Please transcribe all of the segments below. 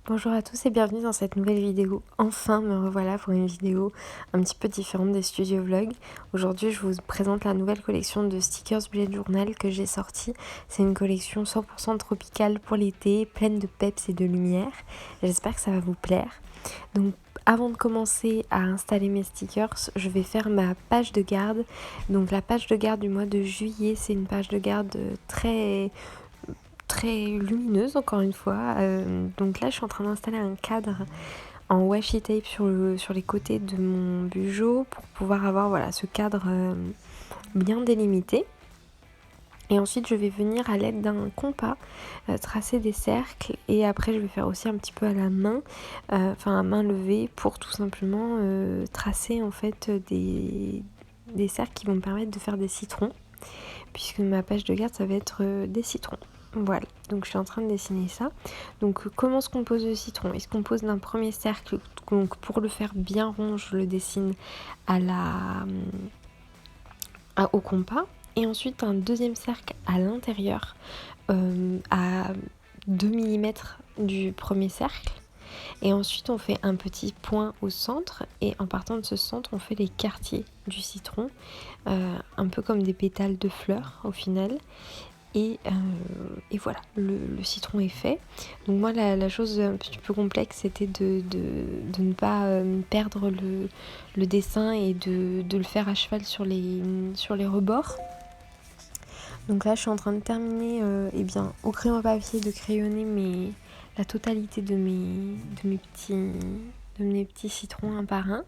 Bonjour à tous et bienvenue dans cette nouvelle vidéo. Enfin me revoilà pour une vidéo un petit peu différente des studio vlogs. Aujourd'hui je vous présente la nouvelle collection de stickers bullet journal que j'ai sortie. C'est une collection 100% tropicale pour l'été, pleine de peps et de lumière. J'espère que ça va vous plaire. Donc avant de commencer à installer mes stickers, je vais faire ma page de garde. Donc la page de garde du mois de juillet, c'est une page de garde très lumineuse encore une fois. Donc là je suis en train d'installer un cadre en washi tape sur les côtés de mon bugeot pour pouvoir avoir ce cadre bien délimité. Et ensuite je vais venir à l'aide d'un compas tracer des cercles, et après je vais faire aussi un petit peu à la main, à main levée, pour tout simplement tracer en fait des cercles qui vont me permettre de faire des citrons, puisque ma page de garde ça va être des citrons. Voilà, donc je suis en train de dessiner ça. Donc comment se compose le citron? Il se compose d'un premier cercle, donc pour le faire bien rond, je le dessine au compas. Et ensuite un deuxième cercle à l'intérieur, à 2 mm du premier cercle. Et ensuite on fait un petit point au centre, et en partant de ce centre on fait les quartiers du citron, un peu comme des pétales de fleurs au final. Et voilà, le citron est fait. Donc moi la chose un petit peu complexe, c'était de ne pas perdre le dessin et de le faire à cheval sur les rebords. Donc là je suis en train de terminer au crayon à papier de crayonner la totalité de mes petits citrons un par un.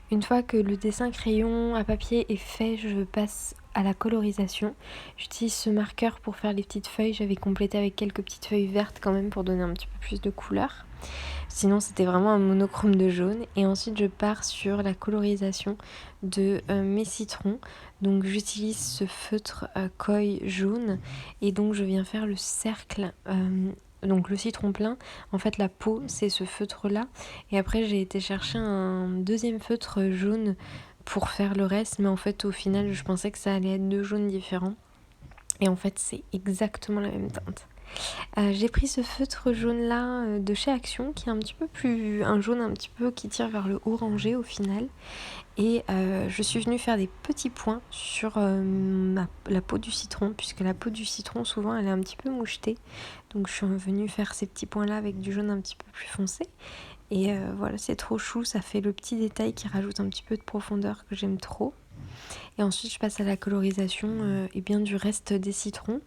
Une fois que le dessin crayon à papier est fait, je passe à la colorisation. J'utilise ce marqueur pour faire les petites feuilles. J'avais complété avec quelques petites feuilles vertes quand même pour donner un petit peu plus de couleur. Sinon c'était vraiment un monochrome de jaune. Et ensuite je pars sur la colorisation de mes citrons. Donc j'utilise ce feutre Koi jaune, et donc je viens faire le cercle. Donc le citron plein, en fait la peau c'est ce feutre là, et après j'ai été chercher un deuxième feutre jaune pour faire le reste, mais en fait au final je pensais que ça allait être deux jaunes différents, et en fait c'est exactement la même teinte. J'ai pris ce feutre jaune là de chez Action, qui est un jaune un petit peu qui tire vers le orangé au final. Et je suis venue faire des petits points sur la peau du citron, puisque la peau du citron souvent elle est un petit peu mouchetée. Donc je suis venue faire ces petits points là avec du jaune un petit peu plus foncé. Et voilà, c'est trop chou, ça fait le petit détail qui rajoute un petit peu de profondeur que j'aime trop. Et ensuite je passe à la colorisation du reste des citrons,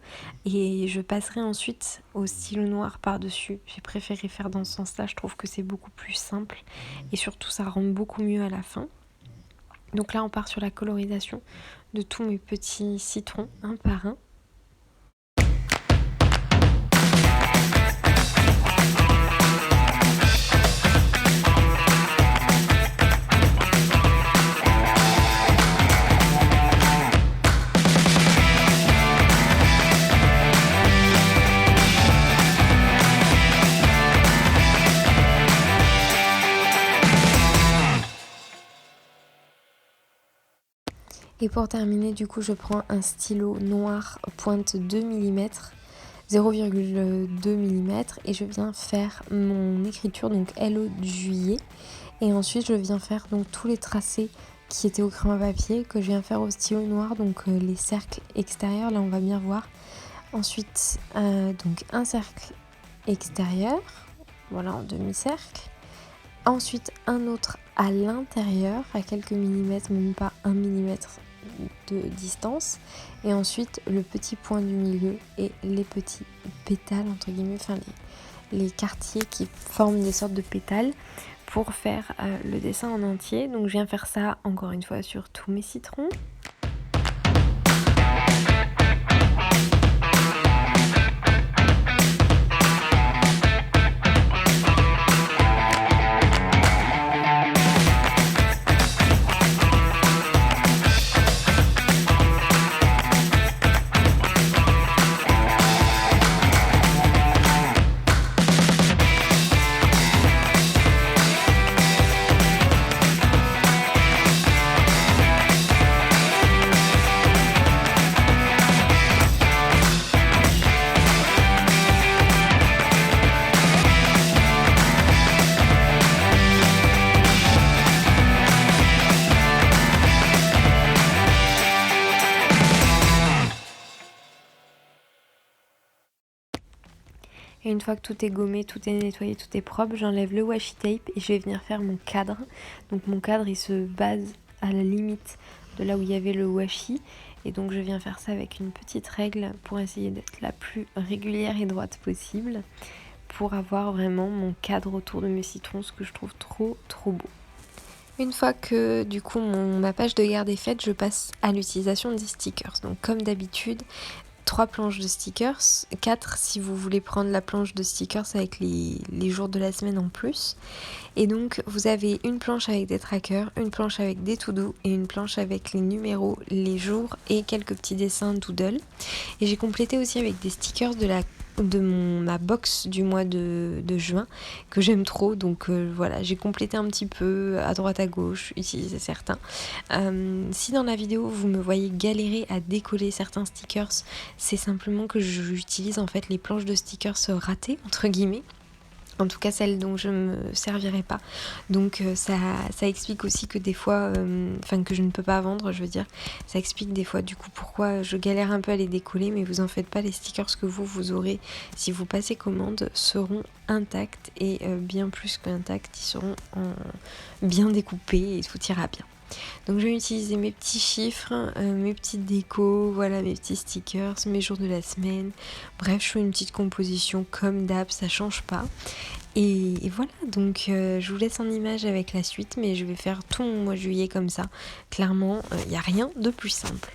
et je passerai ensuite au stylo noir par-dessus. J'ai préféré faire dans ce sens là, je trouve que c'est beaucoup plus simple, et surtout ça rend beaucoup mieux à la fin. Donc là on part sur la colorisation de tous mes petits citrons un par un. Et pour terminer, du coup, je prends un stylo noir pointe 2 mm, 0,2 mm, et je viens faire mon écriture, donc LO de juillet. Et ensuite, je viens faire donc tous les tracés qui étaient au crayon à papier, que je viens faire au stylo noir, donc les cercles extérieurs, là on va bien voir. Ensuite, donc un cercle extérieur, voilà, en demi-cercle. Ensuite, un autre à l'intérieur, à quelques millimètres, même pas 1 millimètre de distance. Et ensuite, le petit point du milieu et les petits pétales, entre guillemets, les quartiers qui forment des sortes de pétales, pour faire le dessin en entier. Donc je viens faire ça encore une fois sur tous mes citrons. Et une fois que tout est gommé, tout est nettoyé, tout est propre, j'enlève le washi tape et je vais venir faire mon cadre. Donc mon cadre il se base à la limite de là où il y avait le washi. Et donc je viens faire ça avec une petite règle pour essayer d'être la plus régulière et droite possible. Pour avoir vraiment mon cadre autour de mes citrons, ce que je trouve trop beau. Une fois que du coup ma page de garde est faite, je passe à l'utilisation des stickers. Donc comme d'habitude, 3 planches de stickers, 4 si vous voulez prendre la planche de stickers avec les jours de la semaine en plus. Et donc vous avez une planche avec des trackers, une planche avec des to-do et une planche avec les numéros, les jours et quelques petits dessins doodle. Et j'ai complété aussi avec des stickers de ma box du mois de juin que j'aime trop, donc voilà, j'ai complété un petit peu à droite à gauche, utilisé certains. Si dans la vidéo vous me voyez galérer à décoller certains stickers, c'est simplement que j'utilise en fait les planches de stickers ratées entre guillemets. En tout cas celles dont je me servirai pas. Donc ça explique aussi que des fois, que je ne peux pas vendre, je veux dire. Ça explique des fois du coup pourquoi je galère un peu à les décoller, mais vous en faites pas, les stickers que vous aurez si vous passez commande seront intacts et bien plus qu'intacts, ils seront bien découpés et tout ira bien. Donc je vais utiliser mes petits chiffres, mes petites décos, voilà, mes petits stickers, mes jours de la semaine. Bref, je fais une petite composition comme d'hab, ça change pas. Et voilà, donc je vous laisse en image avec la suite, mais je vais faire tout mon mois de juillet comme ça. Clairement, il n'y a rien de plus simple.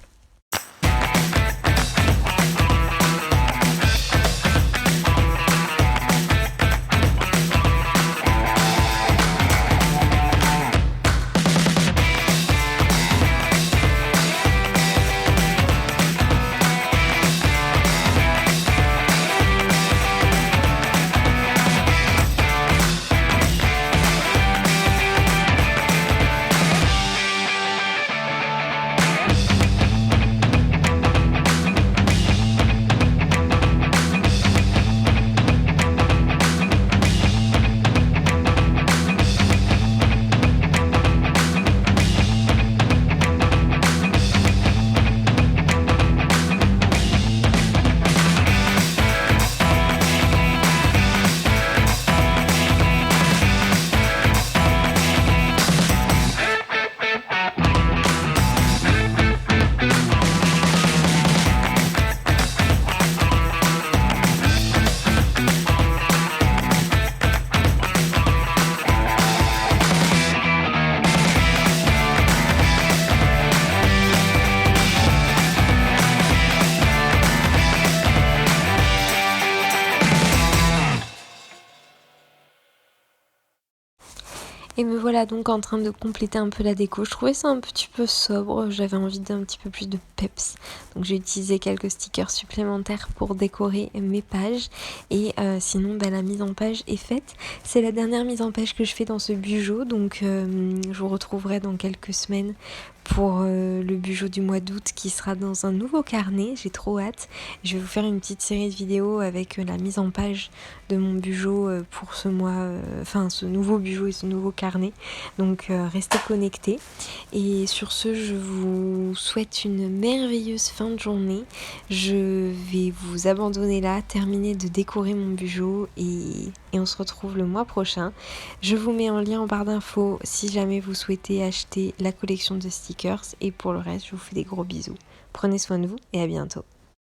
Et me voilà donc en train de compléter un peu la déco. Je trouvais ça un petit peu sobre, j'avais envie d'un petit peu plus de peps. Donc j'ai utilisé quelques stickers supplémentaires pour décorer mes pages. Et sinon la mise en page est faite. C'est la dernière mise en page que je fais dans ce Bujo. Donc je vous retrouverai dans quelques semaines pour le Bujo du mois d'août qui sera dans un nouveau carnet. J'ai trop hâte. Je vais vous faire une petite série de vidéos avec la mise en page de mon Bujo pour ce mois, ce nouveau Bujo et ce nouveau carnet. Donc restez connectés. Et sur ce, je vous souhaite une merveilleuse fin de journée. Je vais vous abandonner là, terminer de décorer mon Bujo et on se retrouve le mois prochain. Je vous mets en lien en barre d'infos si jamais vous souhaitez acheter la collection de stickers. Et pour le reste, je vous fais des gros bisous. Prenez soin de vous et à bientôt.